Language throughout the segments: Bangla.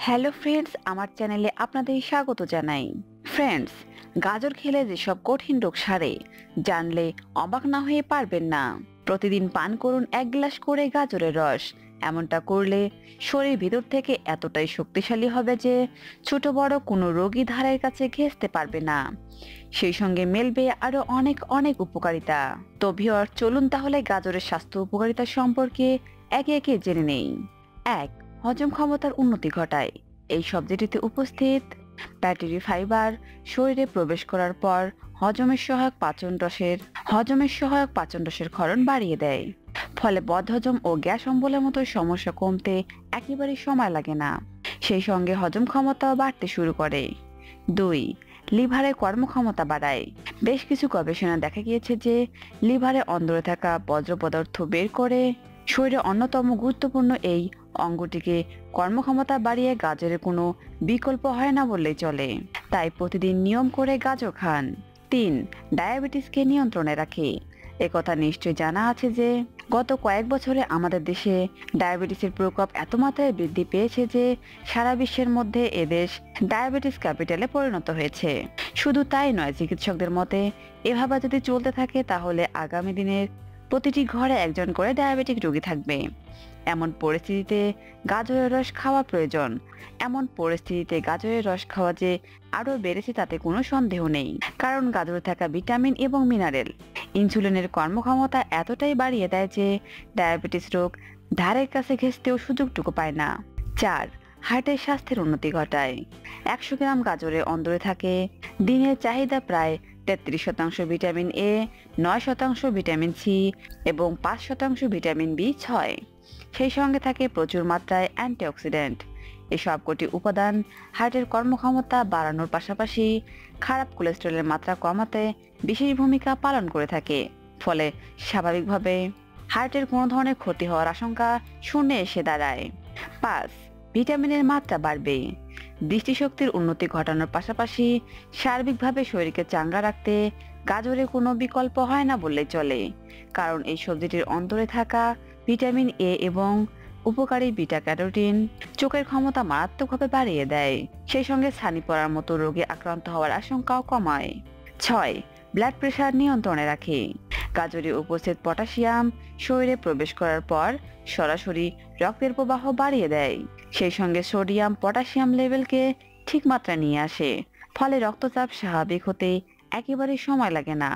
হ্যালো ফ্রেন্ডস, আমার চ্যানেলে আপনাদের স্বাগত জানাই। ফ্রেন্ডস, গাজর খেলে যেসব কঠিন রোগ সারে জানলে অবাক না হয়ে পারবেন না। প্রতিদিন পান করুন 1 গ্লাস করে গাজরের রস। এমনটা করলে শরীর ভিতর থেকে এতটাই শক্তিশালী হবে যে ছোট বড় কোনো রোগী ধারের কাছে ঘেঁষতে পারবে না। সেই সঙ্গে মেলবে আরো অনেক অনেক উপকারিতা। তো ভিউয়ার, চলুন তাহলে গাজরের স্বাস্থ্য উপকারিতা সম্পর্কে একে একে জেনে নেই। 1. হজম ক্ষমতার উন্নতি ঘটায়। এই সবজিটিতে উপস্থিত ব্যাটারি ফাইবার শরীরে প্রবেশ করার পর হজমের সহায়ক পাচন রসের ক্ষরণ বাড়িয়ে দেয়। ফলে বদহজম ও গ্যাস অম্বলের মতো সমস্যা কমতে একেবারেই সময় লাগে না। সেই সঙ্গে হজম ক্ষমতাও বাড়তে শুরু করে। 2. লিভারের কর্মক্ষমতা বাড়ায়। বেশ কিছু গবেষণা দেখা গিয়েছে যে লিভারে অন্দরে থাকা বজ্র পদার্থ বের করে শরীরে অন্যতম গুরুত্বপূর্ণ এই অঙ্গটিকে কর্মক্ষমতা বাড়িয়ে গাজরের কোনো বিকল্প হয় না বললেই চলে। তাই প্রতিদিন নিয়ম করে গাজর খান। 3. ডায়াবেটিসকে নিয়ন্ত্রণে রাখে। একথা নিশ্চয়ই জানা আছে যে গত কয়েক বছরে আমাদের দেশে ডায়াবেটিসের প্রকোপ এত মাত্রায় বৃদ্ধি পেয়েছে যে সারা বিশ্বের মধ্যে এদেশ ডায়াবেটিস ক্যাপিটালে পরিণত হয়েছে। শুধু তাই নয়, চিকিৎসকদের মতে এভাবে যদি চলতে থাকে তাহলে আগামী দিনের প্রতিটি ঘরে একজন করে ডায়াবেটিক রোগী থাকবে। এমন পরিস্থিতিতে গাজরের রস খাওয়া প্রয়োজন। গাজরের রস খাওয়া যে আরো বেড়েছে তাতে কোনো সন্দেহ নেই, কারণ গাজরে থাকা ভিটামিন এবং মিনারেল ইনসুলিনের কর্মক্ষমতা এতটাই বাড়িয়ে দেয় যে ডায়াবেটিস রোগ ধারের কাছে ঘেঁষতেও সুযোগটুকু পায় না। 4. হার্টের স্বাস্থ্যের উন্নতি ঘটায়। 100 গ্রাম গাজরে অন্তরে থাকে দিনের চাহিদা প্রায় 33% ভিটামিন এ, 9% ভিটামিন সি এবং 5% ভিটামিন বি6। সেই সঙ্গে থাকে প্রচুর মাত্রায় অ্যান্টিঅক্সিডেন্ট। এই সবকটি উপাদান হার্টের কর্মক্ষমতা বাড়ানোর পাশাপাশি খারাপ কোলেস্টেরলের মাত্রা কমাতে বিশেষ ভূমিকা পালন করে থাকে। ফলে স্বাভাবিকভাবে হার্টের কোনো ধরনের ক্ষতি হওয়ার আশঙ্কা শূন্যে এসে দাঁড়ায়। 5. ভিটামিনের মাত্রা বাড়বে। দৃষ্টিশক্তির উন্নতি ঘটানোর পাশাপাশি সার্বিকভাবে শরীরকে চাঙ্গা রাখতে গাজরে কোনো বিকল্প হয় না বললেই চলে, কারণ এই সবজিটির অন্তরে থাকা ভিটামিন এ এবং উপকারী বিটা ক্যারোটিন চোখের ক্ষমতা মারাত্মকভাবে বাড়িয়ে দেয়। সেই সঙ্গে ছানি পড়ার মতো রোগে আক্রান্ত হওয়ার আশঙ্কাও কমায়। 6. ব্লাড প্রেশার নিয়ন্ত্রণে রাখে। গাজরে উপস্থিত পটাশিয়াম শরীরে প্রবেশ করার পর সরাসরি রক্তের প্রবাহ বাড়িয়ে দেয়। সেই সঙ্গে সোডিয়াম পটাশিয়াম লেভেলকে ঠিক মাত্রায় নিয়ে আসে। ফলে রক্তচাপ স্বাভাবিক হতে একেবারেই সময় লাগে না।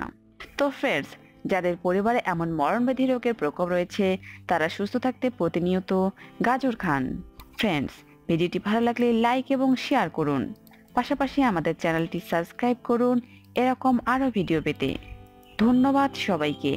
তো ফ্রেন্ডস, যাদের পরিবারে এমন মরণব্যাধি রোগের প্রকোপ রয়েছে তারা সুস্থ থাকতে প্রতিনিয়ত গাজর খান। ফ্রেন্ডস, ভিডিওটি ভালো লাগলে লাইক এবং শেয়ার করুন। পাশাপাশি আমাদের চ্যানেলটি সাবস্ক্রাইব করুন এরকম আরো ভিডিও পেতে। ধন্যবাদ সবাইকে।